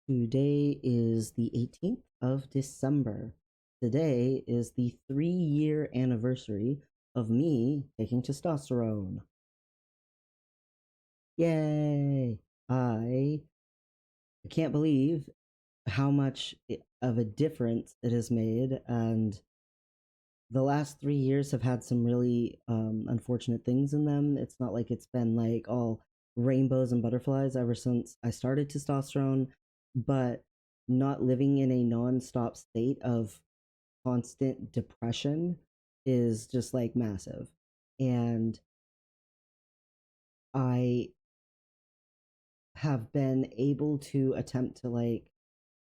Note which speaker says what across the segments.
Speaker 1: Today is the 18th of December. Today is the 3-year anniversary of me taking testosterone. Yay! I can't believe how much of a difference it has made, and the last 3 years have had some really unfortunate things in them. It's not like it's been like all rainbows and butterflies ever since I started testosterone, but not living in a non-stop state of constant depression is just like massive. And I have been able to attempt to like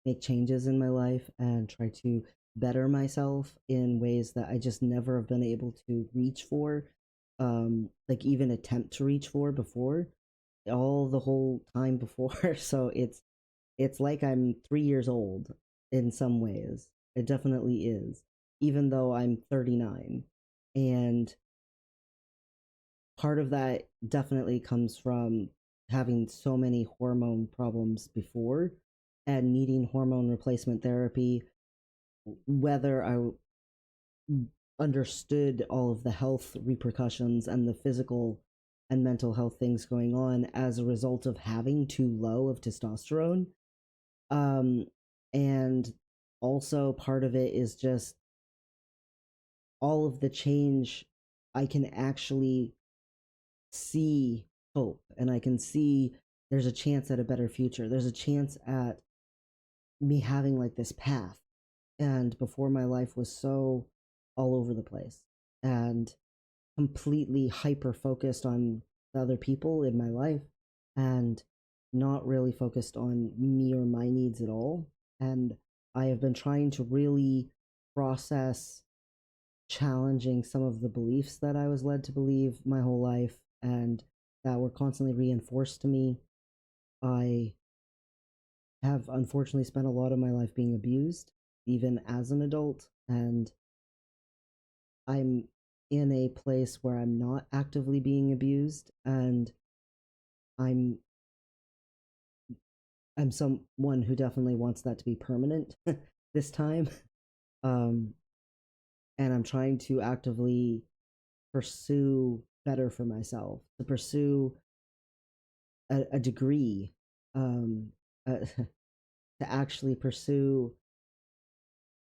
Speaker 1: make changes in my life and try to better myself in ways that I just never have been able to reach for, like even attempt to reach for before, all the whole time before. So it's like I'm 3 years old in some ways. It definitely is, even though I'm 39. And part of that definitely comes from having so many hormone problems before and needing hormone replacement therapy, whether I understood all of the health repercussions and the physical and mental health things going on as a result of having too low of testosterone. Um, and also, part of it is just all of the change. I can actually see hope, and I can see there's a chance at a better future. There's a chance at me having like this path. And before, my life was so all over the place and completely hyper focused on the other people in my life and not really focused on me or my needs at all. And I have been trying to really process challenging some of the beliefs that I was led to believe my whole life and that were constantly reinforced to me. I have unfortunately spent a lot of my life being abused, even as an adult, and I'm in a place where I'm not actively being abused, and I'm I'm someone who definitely wants that to be permanent this time. Um, and I'm trying to actively pursue better for myself, to pursue a degree, to actually pursue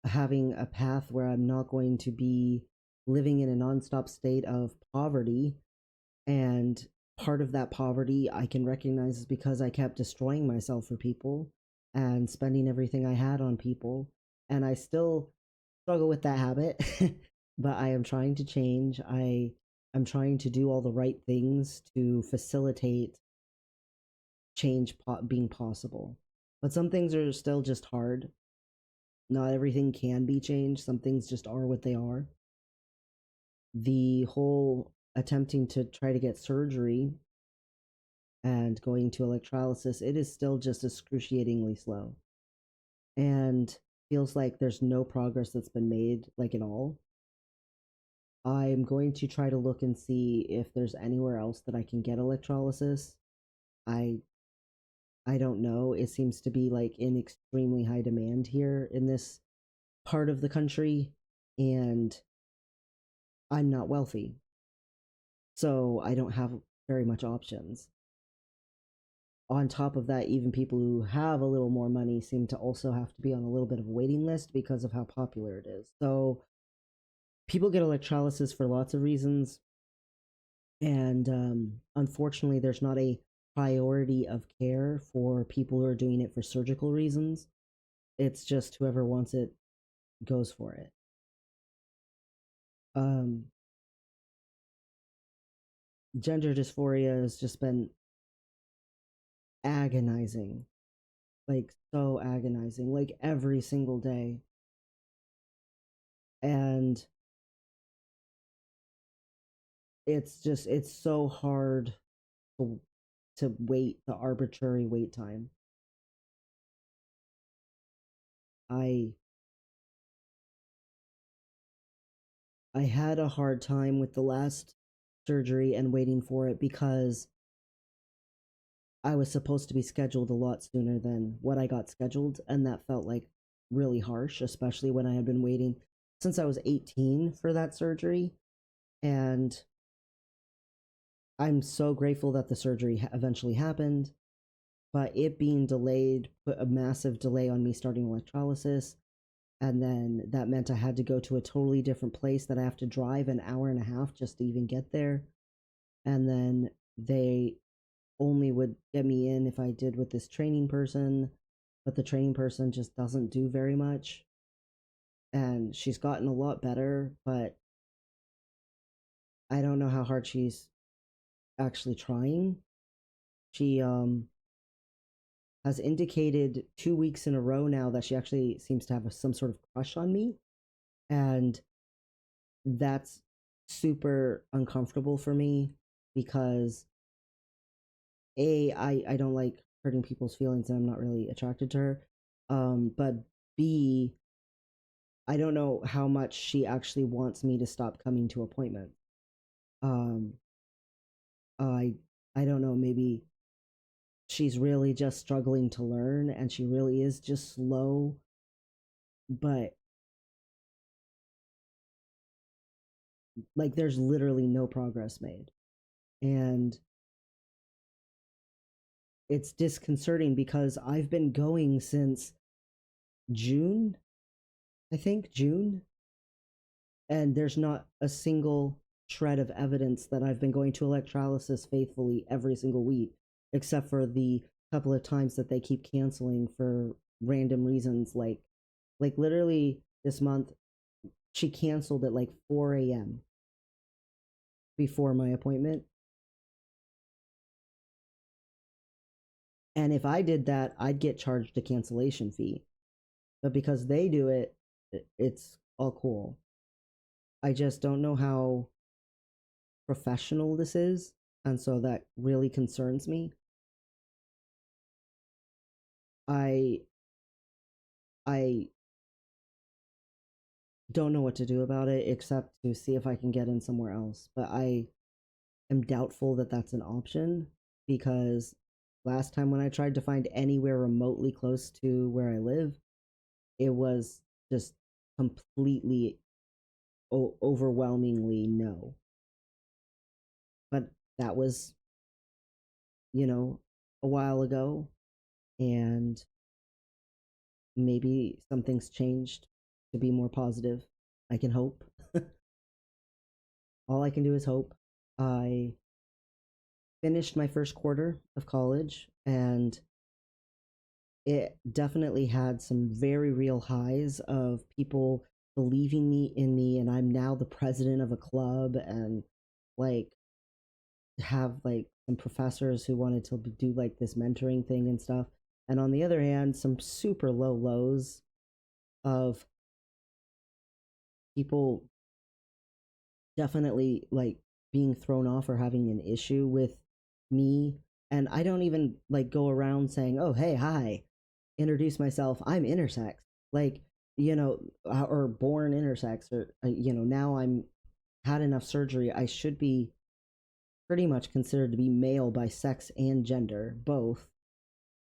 Speaker 1: having a path where I'm not going to be living in a nonstop state of poverty. And part of that poverty I can recognize is because I kept destroying myself for people and spending everything I had on people. And I still struggle with that habit, but I am trying to change. I'm trying to do all the right things to facilitate change being possible. But some things are still just hard. Not everything can be changed. Some things just are what they are. The whole attempting to try to get surgery and going to electrolysis, it is still just excruciatingly slow. And feels like there's no progress that's been made, like at all. I'm going to try to look and see if there's anywhere else that I can get electrolysis. I I don't know. It seems to be like in extremely high demand here in this part of the country, and I'm not wealthy. So I don't have very much options. On top of that, even people who have a little more money seem to also have to be on a little bit of a waiting list because of how popular it is. So people get electrolysis for lots of reasons, and unfortunately, there's not a priority of care for people who are doing it for surgical reasons. It's just whoever wants it goes for it. Um, Gender dysphoria has just been agonizing, like so agonizing, like every single day. And it's so hard to wait the arbitrary wait time. I I had a hard time with the last surgery and waiting for it because I was supposed to be scheduled a lot sooner than what I got scheduled, and that felt like really harsh, especially when I had been waiting since I was 18 for that surgery. And I'm so grateful that the surgery eventually happened, but it being delayed put a massive delay on me starting electrolysis. And then that meant I had to go to a totally different place that I have to drive an hour and a half just to even get there. And then they only would get me in if I did with this training person, but the training person just doesn't do very much. And she's gotten a lot better, but I don't know how hard she's actually trying. She has indicated 2 weeks in a row now that she actually seems to have some sort of crush on me, and that's super uncomfortable for me because I don't like hurting people's feelings and I'm not really attracted to her. But B, I don't know how much she actually wants me to stop coming to appointments. Um, I I don't know. Maybe she's really just struggling to learn, and she really is just slow. But like, there's literally no progress made, and it's disconcerting because I've been going since June, I think June, and there's not a single shred of evidence that I've been going to electrolysis faithfully every single week, except for the couple of times that they keep canceling for random reasons. Like literally this month, she canceled at like 4 a.m. before my appointment. And if I did that, I'd get charged a cancellation fee. But because they do it, it's all cool. I just don't know how professional this is. And so that really concerns me. I I don't know what to do about it except to see if I can get in somewhere else. But I am doubtful that that's an option because last time when I tried to find anywhere remotely close to where I live, it was just completely overwhelmingly no. But that was, a while ago, and maybe something's changed to be more positive. I can hope. All I can do is hope. I finished my first quarter of college, and it definitely had some very real highs of people believing me in me, and I'm now the president of a club, and like have like some professors who wanted to do like this mentoring thing and stuff. And on the other hand, some super low lows of people definitely like being thrown off or having an issue with me. And I don't even like go around saying, "Oh, hey, hi, introduce myself. I'm intersex." Like, or born intersex, or now I'm had enough surgery. I should be pretty much considered to be male by sex and gender, both,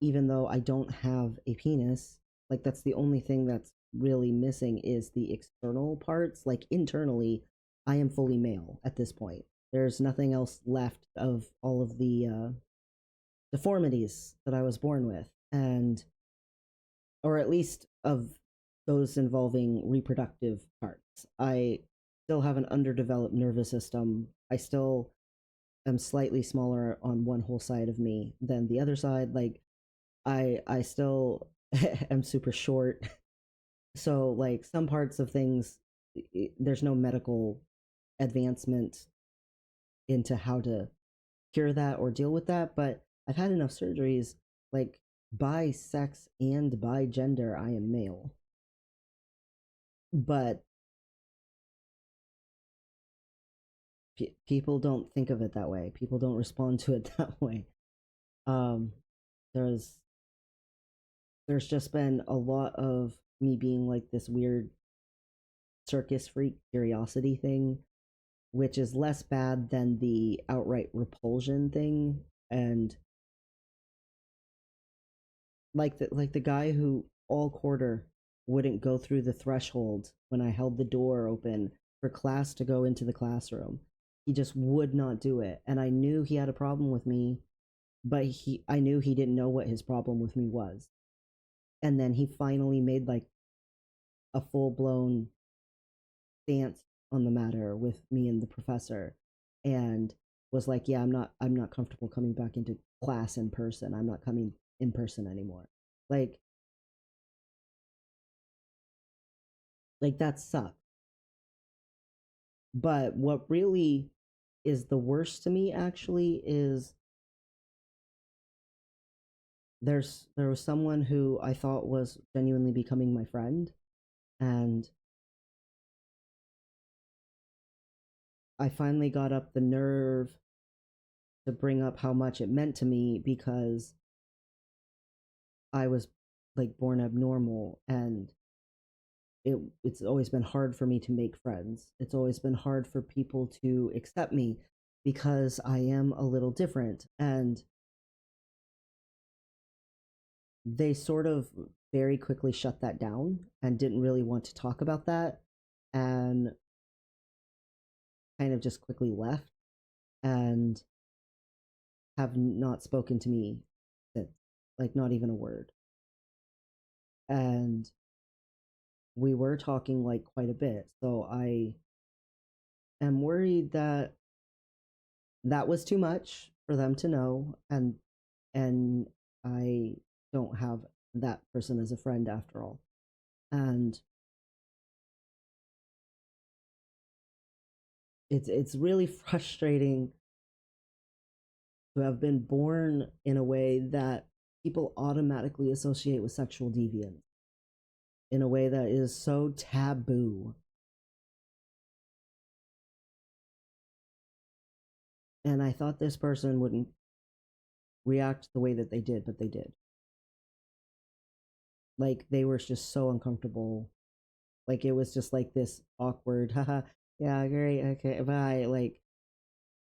Speaker 1: even though I don't have a penis. Like, that's the only thing that's really missing is the external parts. Like, internally, I am fully male at this point. There's nothing else left of all of the deformities that I was born with, and or at least of those involving reproductive parts. I still have an underdeveloped nervous system. I still am slightly smaller on one whole side of me than the other side. Like, I still am super short. So like some parts of things, there's no medical advancement into how to cure that or deal with that. But I've had enough surgeries. Like, by sex and by gender, I am male. But people don't think of it that way. People don't respond to it that way. Um, there's there's just been a lot of me being like this weird circus freak curiosity thing, which is less bad than the outright repulsion thing. And like the guy who all quarter wouldn't go through the threshold when I held the door open for class to go into the classroom. He just would not do it, and I knew he had a problem with me, but he I knew he didn't know what his problem with me was. And then he finally made like a full-blown stance on the matter with me and the professor, and was like, yeah, I'm not comfortable coming back into class in person. I'm not coming in person anymore. like like that sucks. But what really is the worst to me actually is there was someone who I thought was genuinely becoming my friend, and I finally got up the nerve to bring up how much it meant to me, because I was like born abnormal, and it's always been hard for me to make friends. It's always been hard for people to accept me because I am a little different, and they sort of very quickly shut that down and didn't really want to talk about that, and kind of just quickly left, and have not spoken to me since, like not even a word. And we were talking like quite a bit, so I am worried that that was too much for them to know, and I don't have that person as a friend after all. And it's really frustrating to have been born in a way that people automatically associate with sexual deviance, in a way that is so taboo. And I thought this person wouldn't react the way that they did, but they did. Like they were just so uncomfortable. Like it was just like this awkward, haha, yeah, great, okay, bye. Like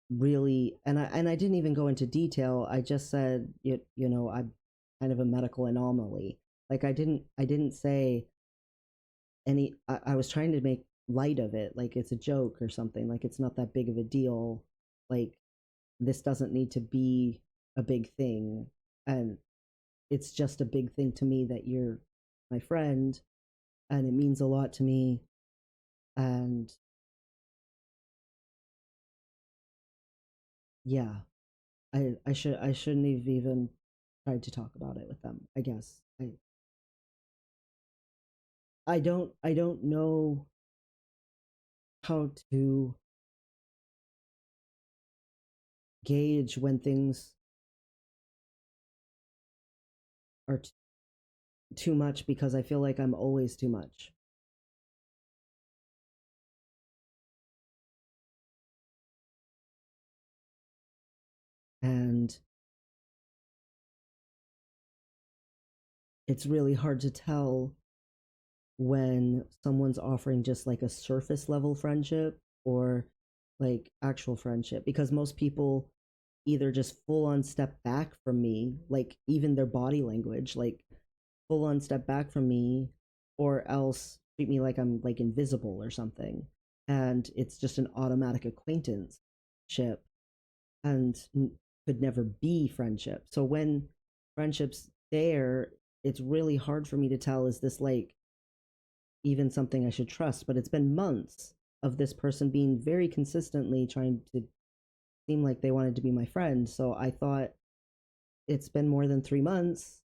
Speaker 1: really, and I didn't even go into detail. I just said, I'm kind of a medical anomaly. Like I didn't say any. I was trying to make light of it, like it's a joke or something. Like it's not that big of a deal. Like this doesn't need to be a big thing, and it's just a big thing to me that you're my friend, and it means a lot to me. And yeah, I shouldn't have even tried to talk about it with them. I guess I don't know how to gauge when things are too much, because I feel like I'm always too much. And it's really hard to tell when someone's offering just like a surface level friendship or like actual friendship, because most people either just full on step back from me, like even their body language, like full on step back from me, or else treat me like I'm like invisible or something. And it's just an automatic acquaintance ship, and could never be friendship. So when friendship's there, it's really hard for me to tell, is this like even something I should trust? But it's been months of this person being very consistently trying to seem like they wanted to be my friend. So I thought, it's been more than 3 months.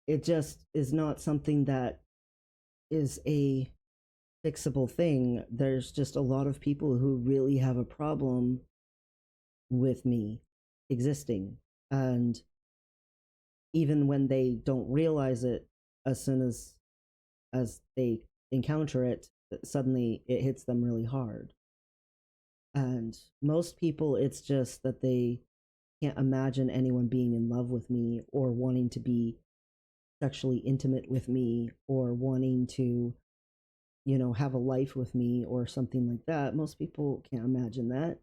Speaker 1: It just is not something that is a fixable thing. There's just a lot of people who really have a problem with me existing. And even when they don't realize it, as soon as they encounter it, suddenly it hits them really hard. And most people, it's just that they can't imagine anyone being in love with me, or wanting to be sexually intimate with me, or wanting to have a life with me or something like that. Most people can't imagine that,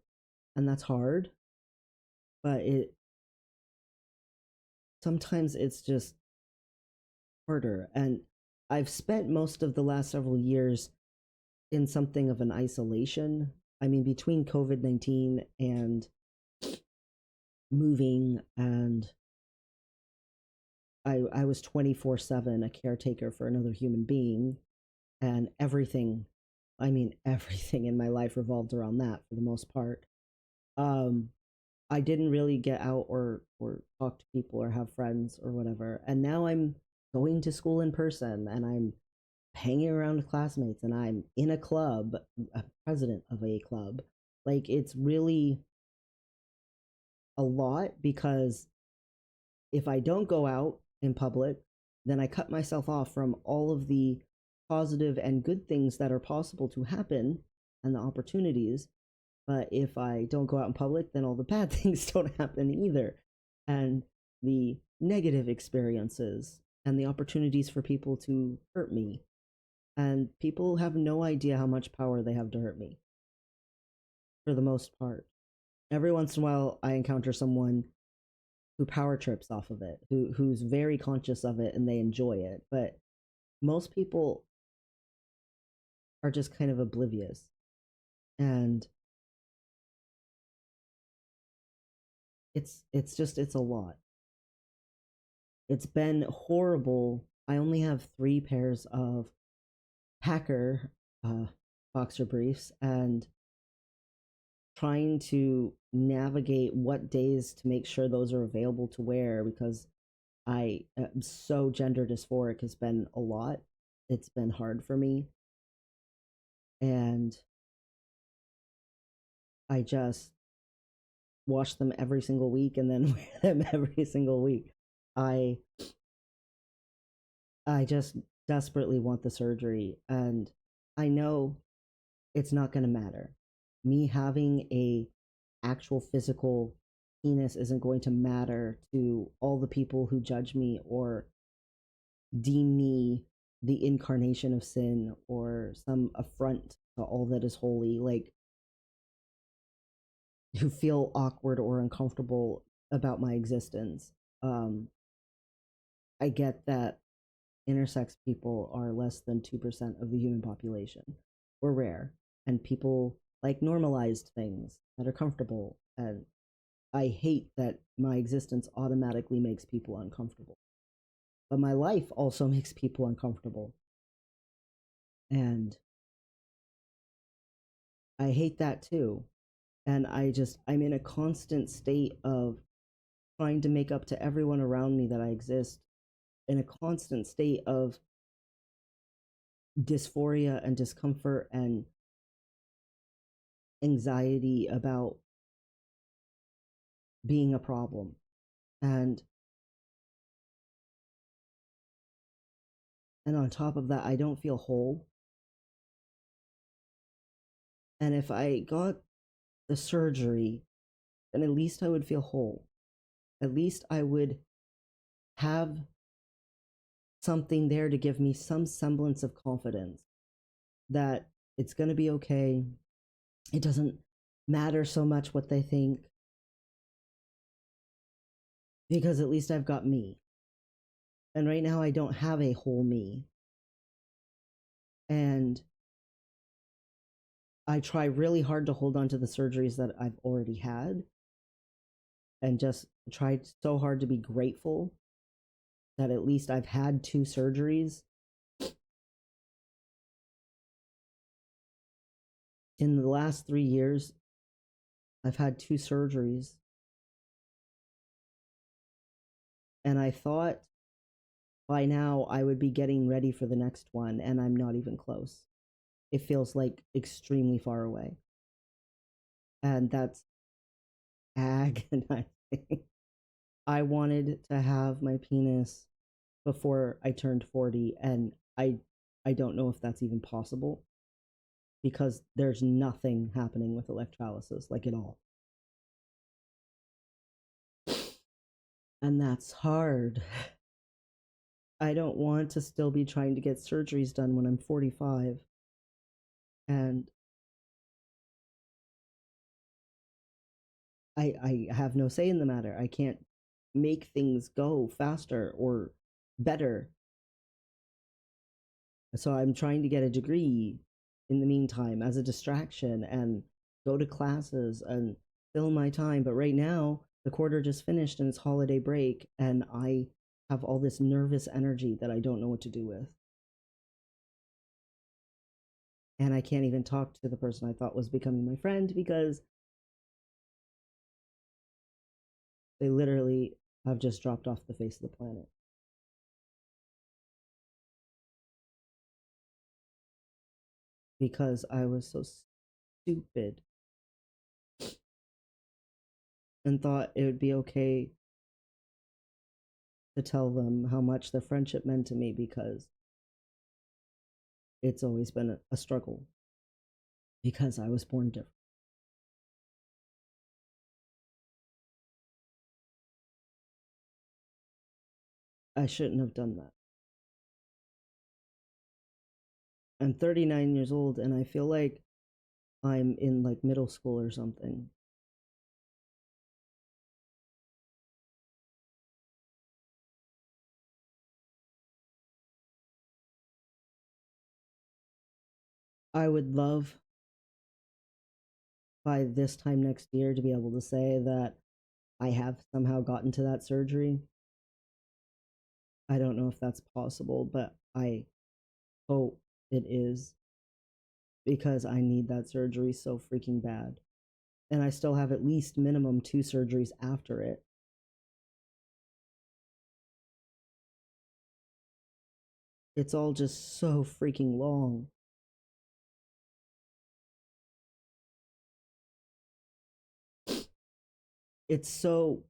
Speaker 1: and that's hard. But it sometimes it's just harder. And I've spent most of the last several years in something of an isolation. I mean, between COVID-19 and moving, and I was 24/7 a caretaker for another human being, and everything, I mean, everything in my life revolved around that for the most part. Um, I didn't really get out or talk to people or have friends or whatever. And now I'm going to school in person, and I'm hanging around with classmates, and I'm in a club, a president of a club. Like, it's really a lot, because if I don't go out in public, then I cut myself off from all of the positive and good things that are possible to happen and the opportunities. But if I don't go out in public, then all the bad things don't happen either. And the negative experiences and the opportunities for people to hurt me. And people have no idea how much power they have to hurt me, for the most part. Every once in a while, I encounter someone who power trips off of it, who's very conscious of it and they enjoy it. But most people are just kind of oblivious. And it's a lot. It's been horrible. I only have 3 pairs of Packer boxer briefs, and trying to navigate what days to make sure those are available to wear, because I am so gender dysphoric, has been a lot. It's been hard for me. And I just wash them every single week and then wear them every single week. I I just desperately want the surgery, and I know it's not going to matter. Me having a actual physical penis isn't going to matter to all the people who judge me or deem me the incarnation of sin or some affront to all that is holy, like, who feel awkward or uncomfortable about my existence. Um, I get that intersex people are less than 2% of the human population. We're rare, and people like normalized things that are comfortable. And I hate that my existence automatically makes people uncomfortable. But my life also makes people uncomfortable. And I hate that too. And I'm in a constant state of trying to make up to everyone around me that I exist, in a constant state of dysphoria and discomfort and anxiety about being a problem. And on top of that, I don't feel whole. And if I got the surgery, then at least I would feel whole. At least I would have something there to give me some semblance of confidence that it's going to be okay. It doesn't matter so much what they think, because at least I've got me. And right now, I don't have a whole me. And I try really hard to hold on to the surgeries that I've already had, and just tried so hard to be grateful that at least I've had 2 surgeries. In the last 3 years, I've had 2 surgeries. And I thought by now I would be getting ready for the next one, and I'm not even close. It feels like extremely far away. And that's agonizing. I wanted to have my penis before I turned 40, and I don't know if that's even possible, because there's nothing happening with electrolysis, like, at all. And that's hard. I don't want to still be trying to get surgeries done when I'm 45. And I have no say in the matter. I can't make things go faster or better. So I'm trying to get a degree in the meantime as a distraction and go to classes and fill my time. But right now, the quarter just finished and it's holiday break, and I have all this nervous energy that I don't know what to do with. And I can't even talk to the person I thought was becoming my friend because they literally have just dropped off the face of the planet because I was so stupid and thought it would be okay to tell them how much their friendship meant to me because it's always been a struggle because I was born different. I shouldn't have done that. I'm 39 years old and I feel like I'm in like middle school or something. I would love by this time next year to be able to say that I have somehow gotten to that surgery. I don't know if that's possible, but I hope it is because I need that surgery so freaking bad. And I still have at least minimum 2 surgeries after it. It's all just so freaking long. It's so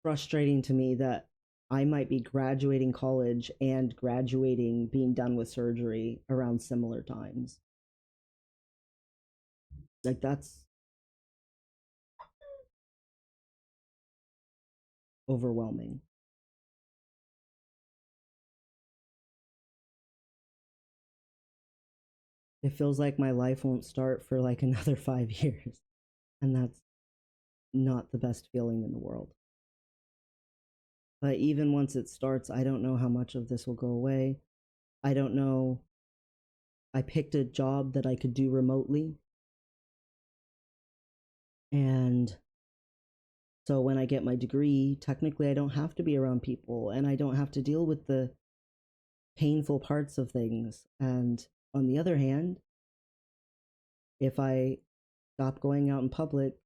Speaker 1: frustrating to me that I might be graduating college and graduating being done with surgery around similar times. Like that's overwhelming. It feels like my life won't start for like another 5 years. And that's not the best feeling in the world. But even once it starts, I don't know how much of this will go away. I don't know. I picked a job that I could do remotely. And so when I get my degree, technically I don't have to be around people and I don't have to deal with the painful parts of things. And on the other hand, if I stop going out in public,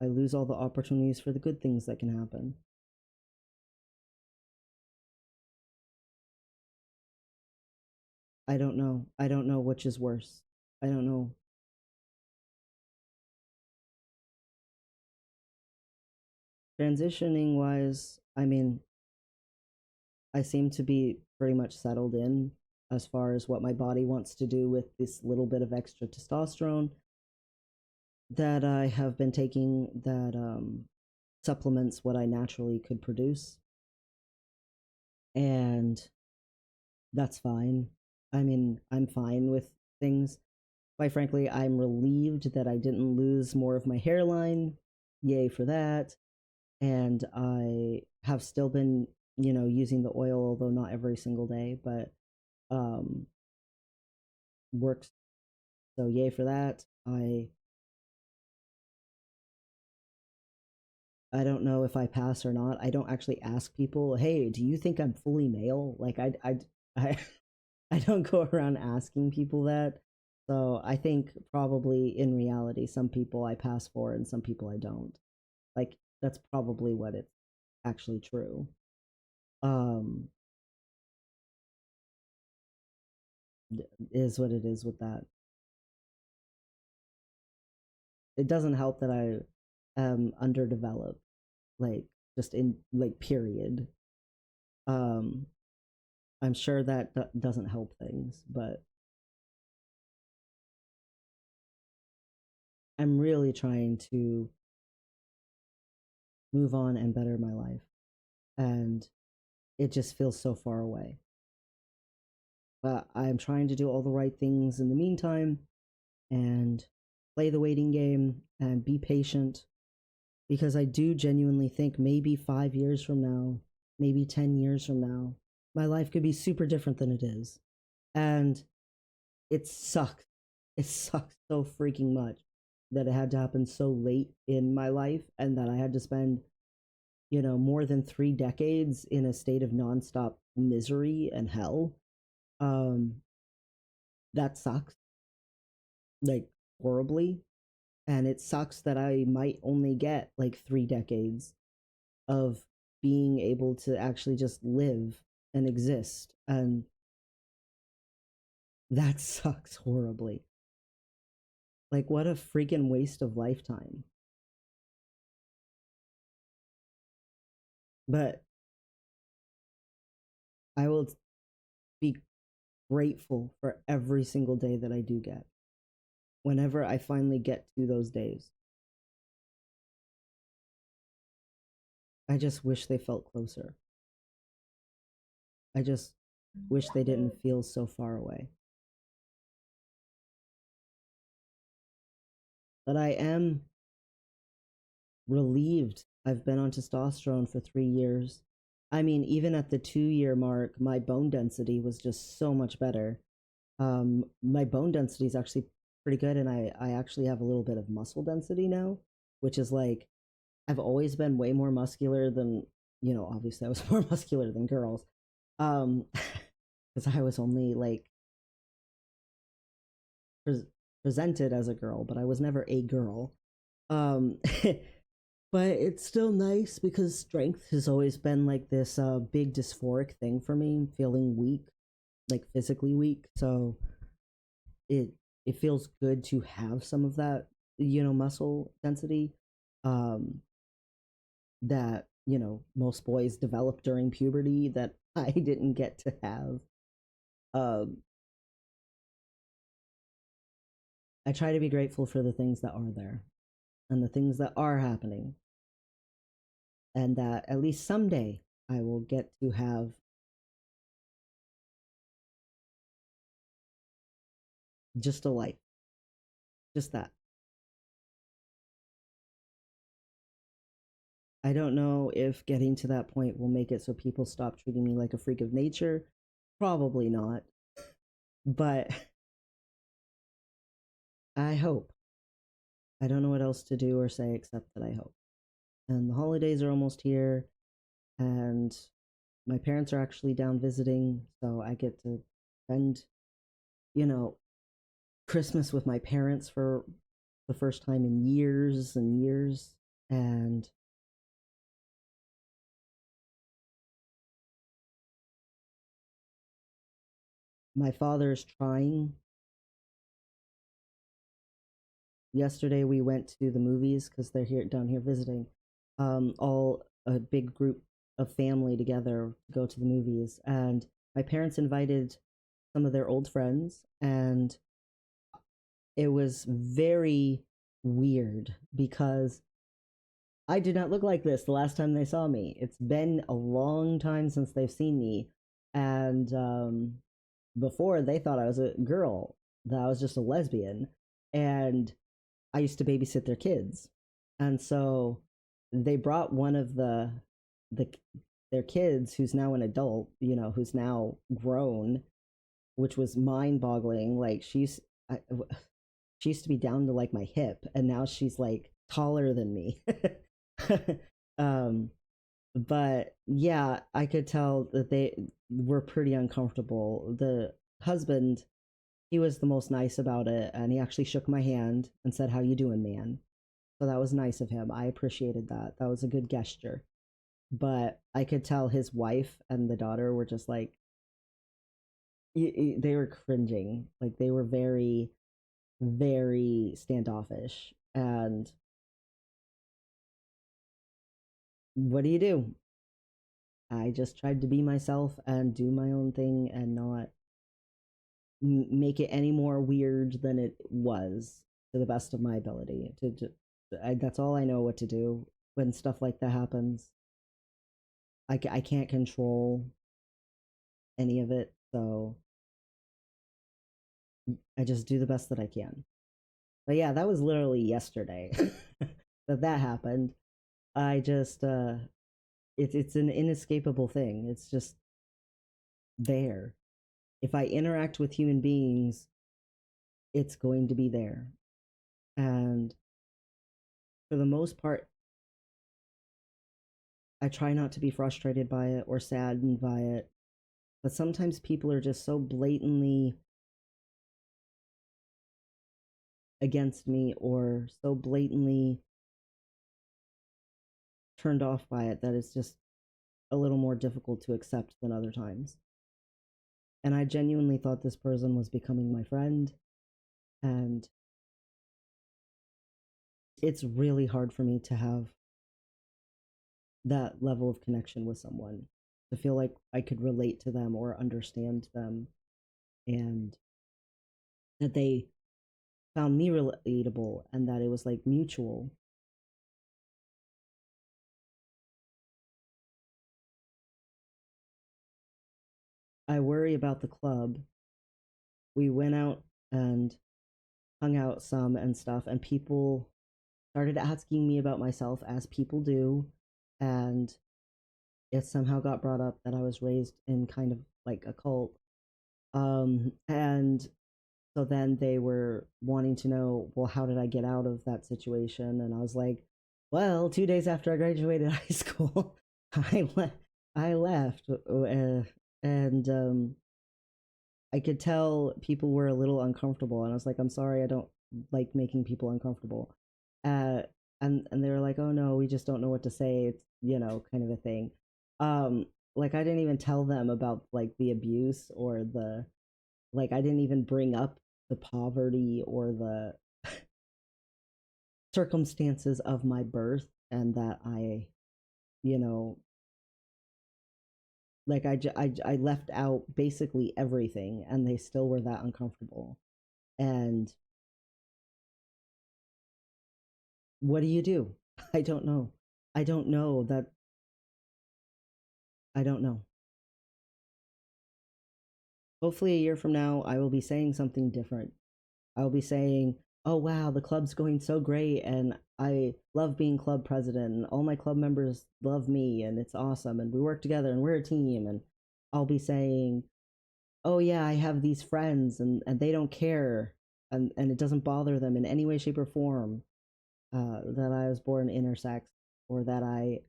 Speaker 1: I lose all the opportunities for the good things that can happen. I don't know. I don't know which is worse. I don't know. Transitioning wise, I mean, I seem to be pretty much settled in as far as what my body wants to do with this little bit of extra testosterone that I have been taking that supplements what I naturally could produce. And that's fine. I mean, I'm fine with things. Quite frankly, I'm relieved that I didn't lose more of my hairline. Yay for that. And I have still been, using the oil, although not every single day, but um, works. So yay for that. I don't know if I pass or not. I don't actually ask people, "Hey, do you think I'm fully male?" Like I I don't go around asking people that. So I think probably in reality, some people I pass for and some people I don't. Like that's probably what it's actually true. Um, is what it is with that. It doesn't help that I am underdeveloped, like just in like period. Um, I'm sure that doesn't help things, but I'm really trying to move on and better my life. And it just feels so far away. But I'm trying to do all the right things in the meantime. and play the waiting game and be patient, because I do genuinely think maybe 5 years from now, maybe 10 years from now, my life could be super different than it is. And it sucks. It sucks so freaking much that it had to happen so late in my life, and that I had to spend, more than 3 decades in a state of nonstop misery and hell. Um, that sucks, like, horribly. And it sucks that I might only get like 3 decades of being able to actually just live and exist. And that sucks horribly. Like, what a freaking waste of lifetime. But I will be grateful for every single day that I do get. Whenever I finally get to those days, I just wish they felt closer. I just wish they didn't feel so far away. But I am relieved. I've been on testosterone for 3 years. I mean, even at the 2 year mark, my bone density was just so much better. My bone density is actually pretty good, and I actually have a little bit of muscle density now, which is like, I've always been way more muscular than, obviously I was more muscular than girls. Because I was only like pre- presented as a girl, but I was never a girl. Um, but it's still nice because strength has always been like this big dysphoric thing for me, feeling weak, like physically weak. So it it feels good to have some of that, muscle density, um, that most boys develop during puberty that I didn't get to have. Um, I try to be grateful for the things that are there and the things that are happening, and that at least someday I will get to have just a life, just that. I don't know if getting to that point will make it so people stop treating me like a freak of nature. Probably not. But I hope. I don't know what else to do or say except that I hope. And the holidays are almost here, and my parents are actually down visiting, so I get to spend, you know, Christmas with my parents for the first time in years and years. And my father's trying. Yesterday we went to the movies because they're here down here visiting. All a big group of family together to go to the movies, and my parents invited some of their old friends, and it was very weird because I did not look like this the last time they saw me. It's been a long time since they've seen me, and before they thought I was a girl, that I was just a lesbian, and I used to babysit their kids, and so they brought one of the their kids who's now an adult, who's now grown, which was mind boggling. Like she used to be down to like my hip, and now she's like taller than me. um, but yeah, I could tell that they were pretty uncomfortable. The husband, he was the most nice about it, and he actually shook my hand and said, "How you doing, man?" So that was nice of him. I appreciated that. That was a good gesture. But I could tell his wife and the daughter were just like, they were cringing. Like, they were very, very standoffish. And what do you do? I just tried to be myself and do my own thing and not make it any more weird than it was, to the best of my ability. That's all I know what to do when stuff like that happens. I can't control any of it, so I just do the best that I can. But yeah, that was literally yesterday that happened. I just it's an inescapable thing. It's just there. If I interact with human beings, it's going to be there. And for the most part, I try not to be frustrated by it or saddened by it. But sometimes people are just so blatantly against me or so blatantly turned off by it that it's just a little more difficult to accept than other times. And I genuinely thought this person was becoming my friend. And it's really hard for me to have that level of connection with someone, to feel like I could relate to them or understand them, and that they found me relatable and that it was like mutual. I worry about the club. We went out and hung out some and stuff, and people started asking me about myself, as people do. And it somehow got brought up that I was raised in kind of like a cult. And so then they were wanting to know, well, how did I get out of that situation? And I was like, well, 2 days after I graduated high school, I, le- I left. And I could tell people were a little uncomfortable. And I was like, I'm sorry, I don't like making people uncomfortable. Uh, and they were like, oh no, we just don't know what to say. It's, kind of a thing. Um, like I didn't even tell them about like the abuse or the, like I didn't even bring up the poverty or the circumstances of my birth, and that you know, like I left out basically everything, and they still were that uncomfortable. And what do you do? I don't know. I don't know that. I don't know. Hopefully, a year from now, I will be saying something different. I will be saying, oh wow, the club's going so great, and I love being club president, and all my club members love me, and it's awesome, and we work together, and we're a team. And I'll be saying, oh yeah, I have these friends, and they don't care, and it doesn't bother them in any way, shape, or form, that I was born intersex, or that I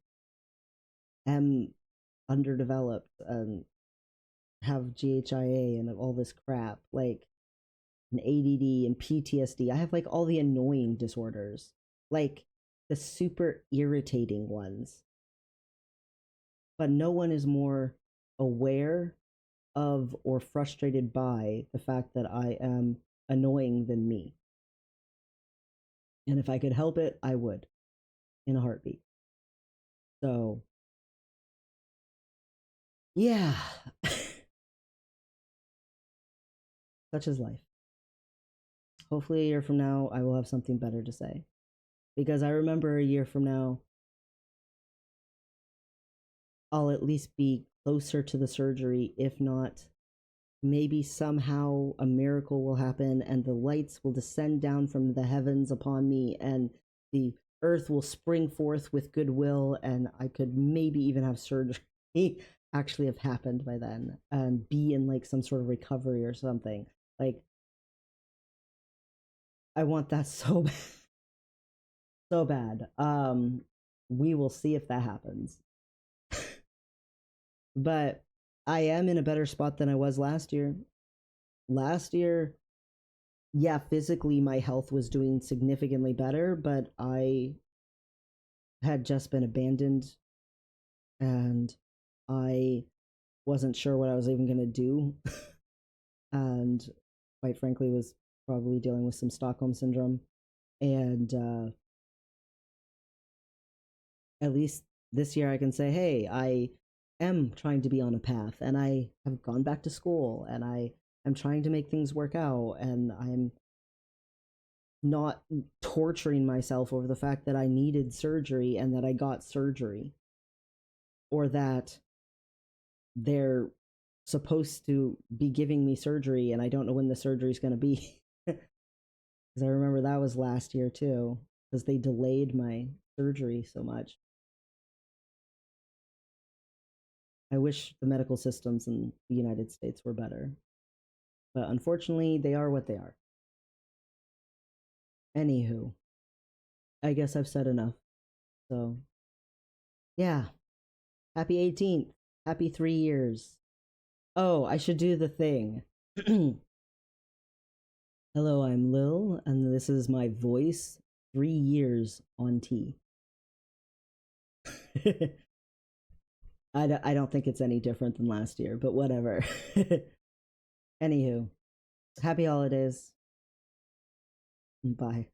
Speaker 1: am underdeveloped and have GHIA and all this crap. Like, and ADD and PTSD. I have like all the annoying disorders, like the super irritating ones. But no one is more aware of or frustrated by the fact that I am annoying than me. And if I could help it, I would, in a heartbeat. So, yeah, such is life. Hopefully, a year from now, I will have something better to say. Because I remember a year from now, I'll at least be closer to the surgery, if not, maybe somehow a miracle will happen and the lights will descend down from the heavens upon me, and the earth will spring forth with goodwill, and I could maybe even have surgery actually have happened by then and be in like some sort of recovery or something. Like, I want that so bad. So bad. We will see if that happens. But I am in a better spot than I was last year. Last year, yeah, physically my health was doing significantly better, but I had just been abandoned, and I wasn't sure what I was even going to do. And quite frankly, was probably dealing with some Stockholm syndrome. And at least this year I can say, hey, I am trying to be on a path, and I have gone back to school, and I am trying to make things work out, and I'm not torturing myself over the fact that I needed surgery and that I got surgery, or that they're supposed to be giving me surgery and I don't know when the surgery is going to be. Because I remember that was last year too, because they delayed my surgery so much. I wish the medical systems in the United States were better, but unfortunately, they are what they are. Anywho, I guess I've said enough. So, yeah, happy 18th. Happy 3 years. Oh, I should do the thing. Hello, I'm Lil, and this is my voice 3 years on T. I don't think it's any different than last year, but whatever. Anywho, happy holidays. Bye.